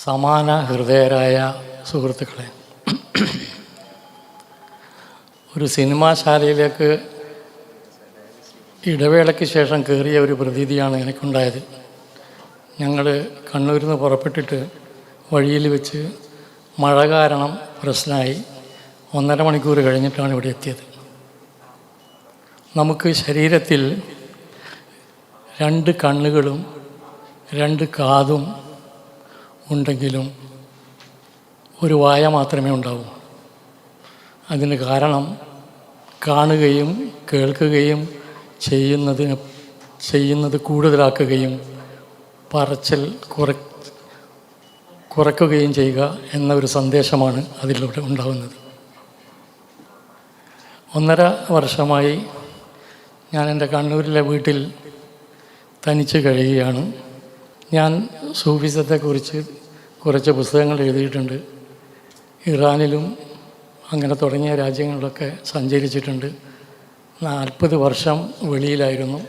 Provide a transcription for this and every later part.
സമാന ഹൃദയരായ സുഹൃത്തുക്കളെ, ഒരു സിനിമാശാലയിലേക്ക് ഇടവേളയ്ക്ക് ശേഷം കയറിയ ഒരു പ്രതീതിയാണ് എനിക്കുണ്ടായത്. ഞങ്ങൾ കണ്ണൂരിൽ നിന്ന് പുറപ്പെട്ടിട്ട് വഴിയിൽ വെച്ച് മഴ കാരണം പ്രശ്നമായി 1.5 മണിക്കൂർ കഴിഞ്ഞിട്ടാണ് ഇവിടെ എത്തിയത്. നമുക്ക് ശരീരത്തിൽ 2 കണ്ണുകളും 2 കാതും ഉണ്ടെങ്കിലും ഒരു വായ മാത്രമേ ഉണ്ടാവൂ. അതിന് കാരണം കാണുകയും കേൾക്കുകയും ചെയ്യുന്നത് കൂടുതലാക്കുകയും പറച്ചൽ കുറയ്ക്കുകയും ചെയ്യുക എന്ന ഒരു സന്ദേശമാണ് അതിലൂടെ ഉണ്ടാകുന്നത്. 1.5 വർഷമായി ഞാൻ എൻ്റെ കണ്ണൂരിലെ വീട്ടിൽ തനിച്ച് കഴിയുകയാണ്. ഞാൻ സൂഫിസത്തെക്കുറിച്ച് കുറച്ച് പുസ്തകങ്ങൾ എഴുതിയിട്ടുണ്ട്. ഇറാനിലും അങ്ങനെ തുടങ്ങിയ രാജ്യങ്ങളിലൊക്കെ സഞ്ചരിച്ചിട്ടുണ്ട്. 40 വർഷം വെളിയിലായിരുന്നു.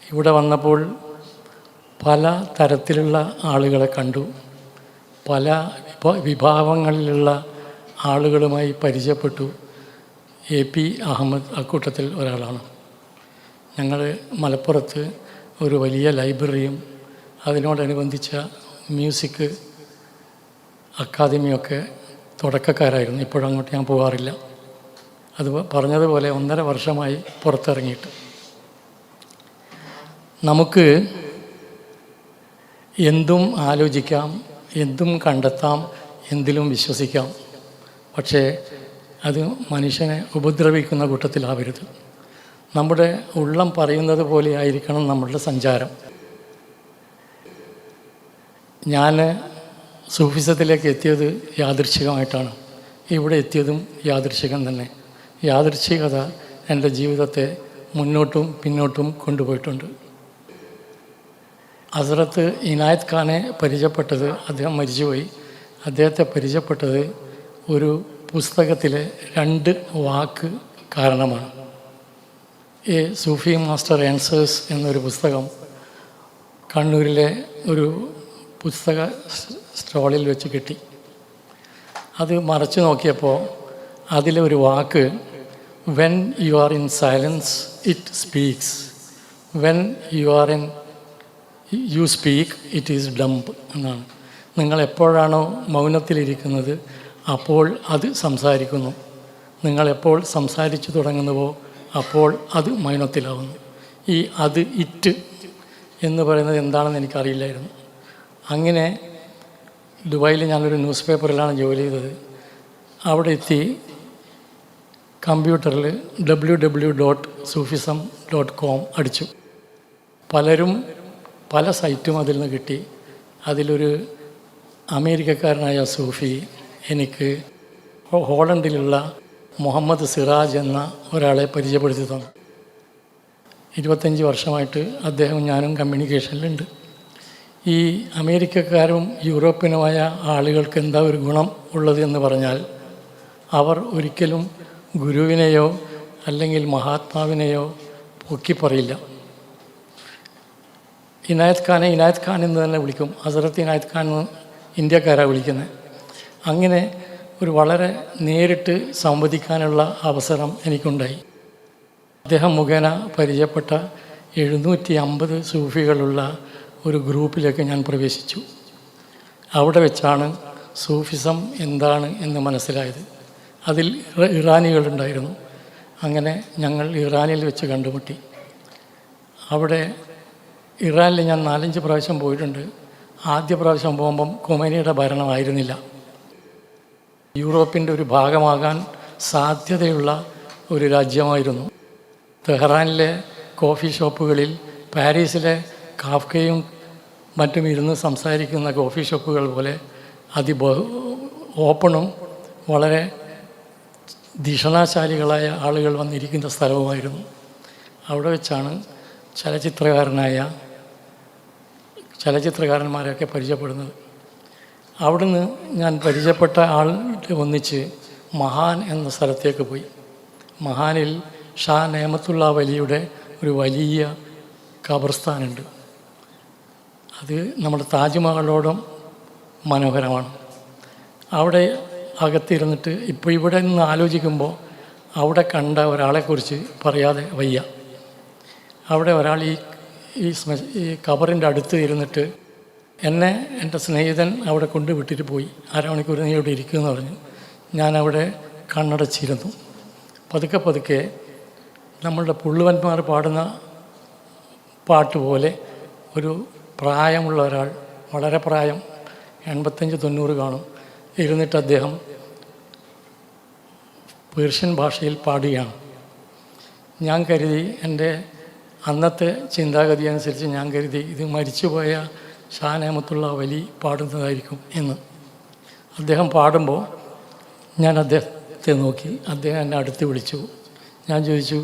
ഇവിടെ വന്നപ്പോൾ പല തരത്തിലുള്ള ആളുകളെ കണ്ടു. പല വിഭാഗങ്ങളിലുള്ള ആളുകളുമായി പരിചയപ്പെട്ടു. AP അഹമ്മദ് അക്കൂട്ടത്തിൽ ഒരാളാണ്. ഞങ്ങൾ മലപ്പുറത്ത് ഒരു വലിയ ലൈബ്രറിയും അതിനോടനുബന്ധിച്ച മ്യൂസിക് അക്കാദമിയൊക്കെ തുടക്കക്കാരായിരുന്നു. ഇപ്പോഴങ്ങോട്ട് ഞാൻ പോകാറില്ല. അത് പറഞ്ഞതുപോലെ 1.5 വർഷമായി പുറത്തിറങ്ങിയിട്ട്. നമുക്ക് എന്തും ആലോചിക്കാം, എന്തും കണ്ടെത്താം, എന്തിലും വിശ്വസിക്കാം. പക്ഷേ അത് മനുഷ്യനെ ഉപദ്രവിക്കുന്ന കൂട്ടത്തിലാവരുത്. നമ്മുടെ ഉള്ളം പറയുന്നത് പോലെ ആയിരിക്കണം നമ്മളുടെ സഞ്ചാരം. ഞാൻ സൂഫിസത്തിലേക്ക് എത്തിയത് യാദൃച്ഛികമായിട്ടാണ്. ഇവിടെ എത്തിയതും യാദൃച്ഛികം തന്നെ. യാദൃച്ഛികത എൻ്റെ ജീവിതത്തെ മുന്നോട്ടും പിന്നോട്ടും കൊണ്ടുപോയിട്ടുണ്ട്. ഹസ്രത്ത് ഇനായത്ത് ഖാനെ പരിചയപ്പെട്ടത്, അദ്ദേഹം മരിച്ചുപോയി, അദ്ദേഹത്തെ പരിചയപ്പെട്ടത് ഒരു പുസ്തകത്തിലെ 2 വാക്ക് കാരണമാണ്. എ സൂഫി മാസ്റ്റർ ആൻസേഴ്സ് എന്നൊരു പുസ്തകം കണ്ണൂരിലെ ഒരു പുസ്തക സ്റ്റോളിൽ വെച്ച് കിട്ടി. അത് മറച്ചു നോക്കിയപ്പോൾ അതിലെ ഒരു വാക്ക്, when you are in silence it speaks, when you speak it is dumb എന്നാണ്. നിങ്ങൾ എപ്പോഴാണോ മൗനത്തിലിരിക്കുന്നത് അപ്പോൾ അത് സംസാരിക്കുന്നു. നിങ്ങളെപ്പോൾ സംസാരിച്ചു തുടങ്ങുന്നുവോ അപ്പോൾ അത് മൗനത്തിലാവുന്നു. ഈ അത് ഇറ്റ് എന്ന് പറയുന്നത് എന്താണെന്ന് എനിക്കറിയില്ലായിരുന്നു. അങ്ങനെ ദുബായിൽ ഞാനൊരു ന്യൂസ് പേപ്പറിലാണ് ജോലി ചെയ്തത്. അവിടെ എത്തി കമ്പ്യൂട്ടറിൽ www.sufism.com അടിച്ചു. പലരും പല സൈറ്റും അതിൽ നിന്ന് കിട്ടി. അതിലൊരു അമേരിക്കക്കാരനായ സൂഫി എനിക്ക് ഹോളണ്ടിലുള്ള മുഹമ്മദ് സിറാജ് എന്ന ഒരാളെ പരിചയപ്പെടുത്തി തന്നു. 25 വർഷമായിട്ട് അദ്ദേഹം ഞാനും കമ്മ്യൂണിക്കേഷനിലുണ്ട്. ഈ അമേരിക്കക്കാരും യൂറോപ്യനുമായ ആളുകൾക്ക് എന്താ ഒരു ഗുണം ഉള്ളത് എന്ന് പറഞ്ഞാൽ, അവർ ഒരിക്കലും ഗുരുവിനെയോ അല്ലെങ്കിൽ മഹാത്മാവിനെയോ പൊക്കി പറയില്ല. ഇനായത്ത് ഖാനെ ഇനായത്ത് ഖാൻ എന്ന് തന്നെ വിളിക്കും. ഹസ്രത്ത് ഇനായത്ത് ഖാൻ എന്ന് ഇന്ത്യക്കാരാണ് വിളിക്കുന്നത്. അങ്ങനെ ഒരു വളരെ നേരിട്ട് സംവദിക്കാനുള്ള അവസരം എനിക്കുണ്ടായി. അദ്ദേഹം മുഖേന പരിചയപ്പെട്ട 750 സൂഫികളുള്ള ഒരു ഗ്രൂപ്പിലേക്ക് ഞാൻ പ്രവേശിച്ചു. അവിടെ വെച്ചാണ് സൂഫിസം എന്താണ് എന്ന് മനസ്സിലായത്. അതിൽ ഇറാനികളുണ്ടായിരുന്നു. അങ്ങനെ ഞങ്ങൾ ഇറാനിൽ വെച്ച് കണ്ടുമുട്ടി. അവിടെ ഇറാനിൽ ഞാൻ 4-5 പ്രാവശ്യം പോയിട്ടുണ്ട്. ആദ്യ പ്രാവശ്യം പോകുമ്പം ഖൊമൈനിയുടെ ഭരണമായിരുന്നില്ല. യൂറോപ്പിൻ്റെ ഒരു ഭാഗമാകാൻ സാധ്യതയുള്ള ഒരു രാജ്യമായിരുന്നു. തെഹ്റാനിലെ കോഫി ഷോപ്പുകളിൽ, പാരീസിലെ കാഫ്കയും മറ്റും ഇരുന്ന് സംസാരിക്കുന്ന കോഫി ഷോപ്പുകൾ പോലെ ഓപ്പണും വളരെ ധിഷണാശാലികളായ ആളുകൾ വന്നിരിക്കുന്ന സ്ഥലവുമായിരുന്നു. അവിടെ വെച്ചാണ് ചലച്ചിത്രകാരന്മാരെയൊക്കെ പരിചയപ്പെടുന്നത്. അവിടുന്ന് ഞാൻ പരിചയപ്പെട്ട ആളുടെ ഒന്നിച്ച് മഹാൻ എന്ന സ്ഥലത്തേക്ക് പോയി. മഹാനിൽ ഷാ നേമത്തുള്ള വലിയുടെ ഒരു വലിയ ഖബർസ്ഥാനുണ്ട്. അത് നമ്മുടെ താജ്മഹലോടും മനോഹരമാണ്. അവിടെ അകത്തിരുന്നിട്ട് ഇപ്പോൾ ഇവിടെ നിന്ന് ആലോചിക്കുമ്പോൾ അവിടെ കണ്ട ഒരാളെക്കുറിച്ച് പറയാതെ വയ്യ. അവിടെ ഒരാൾ ഈ കബറിൻ്റെ അടുത്ത് ഇരുന്നിട്ട് എന്നെ എൻ്റെ സ്നേഹിതൻ അവിടെ കൊണ്ട് വിട്ടിട്ട് പോയി. അരമണിക്കൂർ നീ ഇവിടെ ഇരിക്കുമെന്ന് പറഞ്ഞു. ഞാനവിടെ കണ്ണടച്ചിരുന്നു. പതുക്കെ പതുക്കെ നമ്മളുടെ പുള്ളുവന്മാർ പാടുന്ന പാട്ട് പോലെ ഒരു പ്രായമുള്ള ഒരാൾ, വളരെ പ്രായം, 85-90 കാണും, ഇരുന്നിട്ട് അദ്ദേഹം പേർഷ്യൻ ഭാഷയിൽ പാടുകയാണ്. ഞാൻ കരുതി, എൻ്റെ അന്നത്തെ ചിന്താഗതി അനുസരിച്ച് ഞാൻ കരുതി ഇത് മരിച്ചുപോയ ഷാ നെഹ്മത്തുള്ള വലി പാടുന്നതായിരിക്കും എന്ന്. അദ്ദേഹം പാടുമ്പോൾ ഞാൻ അദ്ദേഹത്തെ നോക്കി. അദ്ദേഹം എന്നെ അടുത്ത് വിളിച്ചു. ഞാൻ ചോദിച്ചു,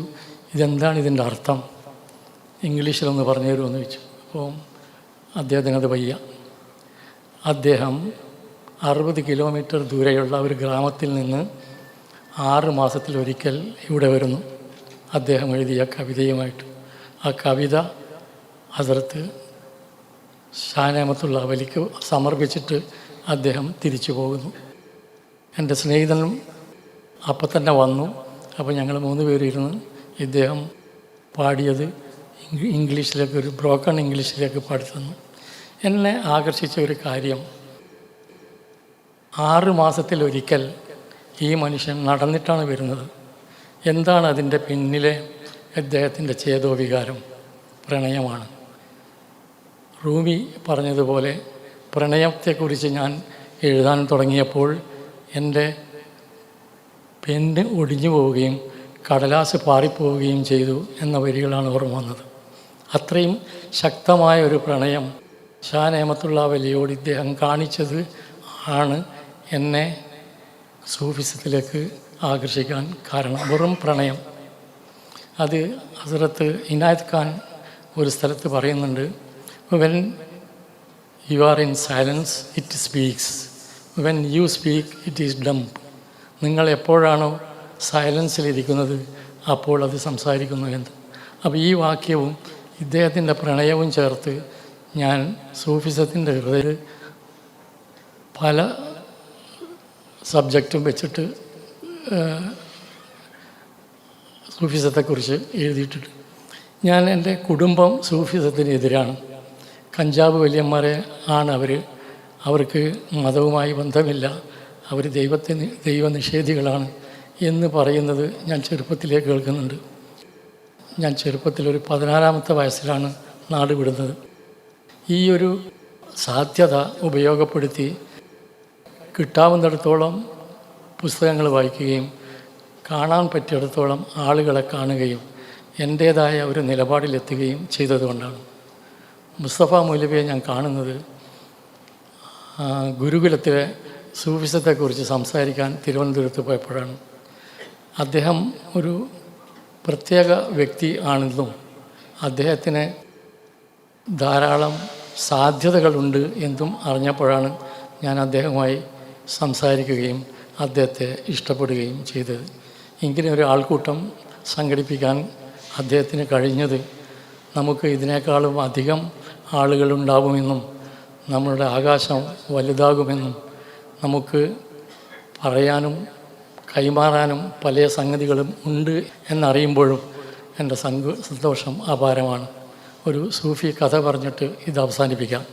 ഇതെന്താണ് ഇതിൻ്റെ അർത്ഥം, ഇംഗ്ലീഷിലൊന്ന് പറഞ്ഞു തരുമെന്ന് ചോദിച്ചു. അപ്പോൾ അദ്ദേഹത്തിനത് വയ്യ. അദ്ദേഹം 60 കിലോമീറ്റർ ദൂരെയുള്ള ഒരു ഗ്രാമത്തിൽ നിന്ന് 6 മാസത്തിലൊരിക്കൽ ഇവിടെ വരുന്നു. അദ്ദേഹം എഴുതിയ കവിതയുമായിട്ട്. ആ കവിത ഹസ്രത്ത് ഷാ നെഹ്മത്തുള്ള വലിക്ക് സമർപ്പിച്ചിട്ട് അദ്ദേഹം തിരിച്ചു പോകുന്നു. എൻ്റെ സ്നേഹിതനും അപ്പം തന്നെ വന്നു. അപ്പോൾ ഞങ്ങൾ 3 പേരിരുന്ന് ഇദ്ദേഹം പാടിയത് ഇംഗ്ലീഷിലേക്ക്, ഒരു ബ്രോക്കൺ ഇംഗ്ലീഷിലേക്ക് പാടി തന്നു. എന്നെ ആകർഷിച്ച ഒരു കാര്യം, 6 മാസത്തിലൊരിക്കൽ ഈ മനുഷ്യൻ നടന്നിട്ടാണ് വരുന്നത്. എന്താണ് അതിൻ്റെ പിന്നിലെ അദ്ദേഹത്തിൻ്റെ ചേതോവികാരം? പ്രണയമാണ്. റൂമി പറഞ്ഞതുപോലെ പ്രണയത്തെക്കുറിച്ച് ഞാൻ എഴുതാൻ തുടങ്ങിയപ്പോൾ എൻ്റെ പെന്ന് ഒടിഞ്ഞു പോവുകയും കടലാസ് പാറിപ്പോവുകയും ചെയ്തു എന്ന വരികളാണ് ഓർമ്മ വന്നത്. അത്രയും ശക്തമായ ഒരു പ്രണയം ഷാ നെഹ്മത്തുള്ള വലിയോട് ഇദ്ദേഹം കാണിച്ചത് ആണ് എന്നെ സൂഫിസത്തിലേക്ക് ആകർഷിക്കാൻ കാരണം. വെറും പ്രണയം. അത് ഹസ്രത്ത് ഇനായത്ത് ഖാൻ ഒരു സ്ഥലത്ത് പറയുന്നുണ്ട്, when you are in silence it speaks, when you speak it is dump. നിങ്ങൾ എപ്പോഴാണോ സൈലൻസിലിരിക്കുന്നത് അപ്പോൾ അത് സംസാരിക്കുന്നു എന്ന്. അപ്പോൾ ഈ വാക്യവും ഇദ്ദേഹത്തിൻ്റെ പ്രണയവും ചേർത്ത് ഞാൻ സൂഫിസത്തിൻ്റെ ഹൃദയത്തിൽ പല സബ്ജക്റ്റും വെച്ചിട്ട് സൂഫിസത്തെക്കുറിച്ച് എഴുതിയിട്ടുണ്ട്. ഞാൻ എൻ്റെ കുടുംബം സൂഫിസത്തിനെതിരാണ്. കഞ്ചാബ് വലിയന്മാരെ ആണ് അവർക്ക് മതവുമായി ബന്ധമില്ല, അവർ ദൈവനിഷേധികളാണ് എന്ന് പറയുന്നത് ഞാൻ ചെറുപ്പത്തിലേ കേൾക്കുന്നുണ്ട്. ഞാൻ ചെറുപ്പത്തിലൊരു 16-ാമത്തെ വയസ്സിലാണ് നാട് വിടുന്നത്. ഈ ഒരു സാധ്യത ഉപയോഗപ്പെടുത്തി കിട്ടാവുന്നിടത്തോളം പുസ്തകങ്ങൾ വായിക്കുകയും കാണാൻ പറ്റിയിടത്തോളം ആളുകളെ കാണുകയും എൻ്റേതായ ഒരു നിലപാടിലെത്തുകയും ചെയ്തതുകൊണ്ടാണ്. മുസ്തഫ മൗലവിയെ ഞാൻ കാണുന്നത് ഗുരുകുലത്തിലെ സൂഫിസത്തെക്കുറിച്ച് സംസാരിക്കാൻ തിരുവനന്തപുരത്ത് പോയപ്പോഴാണ്. അദ്ദേഹം ഒരു പ്രത്യേക വ്യക്തി ആണെന്നും അദ്ദേഹത്തിന് ധാരാളം സാധ്യതകളുണ്ട് എന്നും അറിഞ്ഞപ്പോഴാണ് ഞാൻ അദ്ദേഹവുമായി സംസാരിക്കുകയും അദ്ദേഹത്തെ ഇഷ്ടപ്പെടുകയും ചെയ്തത്. ഇങ്ങനെ ഒരു ആൾക്കൂട്ടം സംഘടിപ്പിക്കാൻ അദ്ദേഹത്തിന് കഴിഞ്ഞത് നമുക്ക് ഇതിനേക്കാളും അധികം ആളുകളുണ്ടാവുമെന്നും നമ്മളുടെ ആകാശം വലുതാകുമെന്നും നമുക്ക് പറയാനും കൈമാറാനും പല സംഗതികളും ഉണ്ട് എന്നറിയുമ്പോഴും എൻ്റെ സന്തോഷം അപാരമാണ്. ഒരു സൂഫി കഥ പറഞ്ഞിട്ട് ഇത് അവസാനിപ്പിക്കാം.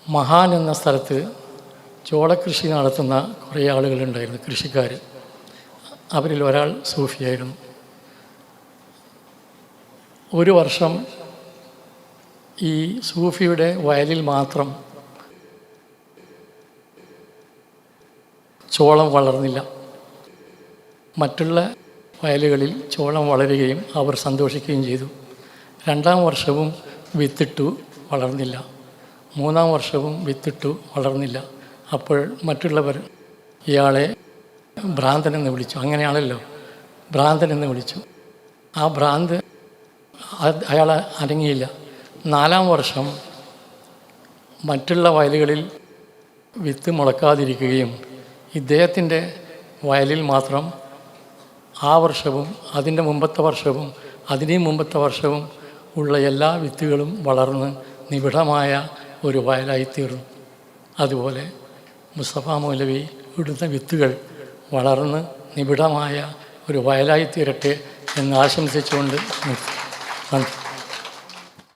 മഹാൻ എന്ന സ്ഥലത്ത് ചോളകൃഷി നടത്തുന്ന കുറേ ആളുകളുണ്ടായിരുന്നു, കൃഷിക്കാർ. അവരിൽ ഒരാൾ സൂഫിയായിരുന്നു. ഒരു വർഷം ഈ സൂഫിയുടെ വയലിൽ മാത്രം ചോളം വളർന്നില്ല. മറ്റുള്ള വയലുകളിൽ ചോളം വളരുകയും അവർ സന്തോഷിക്കുകയും ചെയ്തു. 2-ാം വർഷവും വിത്തിട്ടു, വളർന്നില്ല. 3-ാം വർഷവും വിത്തിട്ടു, വളർന്നില്ല. അപ്പോൾ മറ്റുള്ളവർ ഇയാളെ ഭ്രാന്തനെന്ന് വിളിച്ചു. അങ്ങനെയാണല്ലോ, ഭ്രാന്തനെന്ന് വിളിച്ചു. ആ ഭ്രാന്ത് അയാൾ അനങ്ങിയില്ല. 4-ാം വർഷം മറ്റുള്ള വയലുകളിൽ വിത്ത് മുളക്കാതിരിക്കുകയും ഇദ്ദേഹത്തിൻ്റെ വയലിൽ മാത്രം ആ വർഷവും അതിൻ്റെ മുമ്പത്തെ വർഷവും അതിനെയും മുമ്പത്തെ വർഷവും ഉള്ള എല്ലാ വിത്തുകളും വളർന്ന് നിബിഡമായ ഒരു വയലായിത്തീർന്നു. അതുപോലെ മുസ്തഫ മൗലവി ഇടുന്ന വിത്തുകൾ വളർന്ന് നിബിഡമായ ഒരു വയലായിത്തീരട്ടെ എന്ന് ആശംസിച്ചുകൊണ്ട് നിർത്തി. നന്ദി.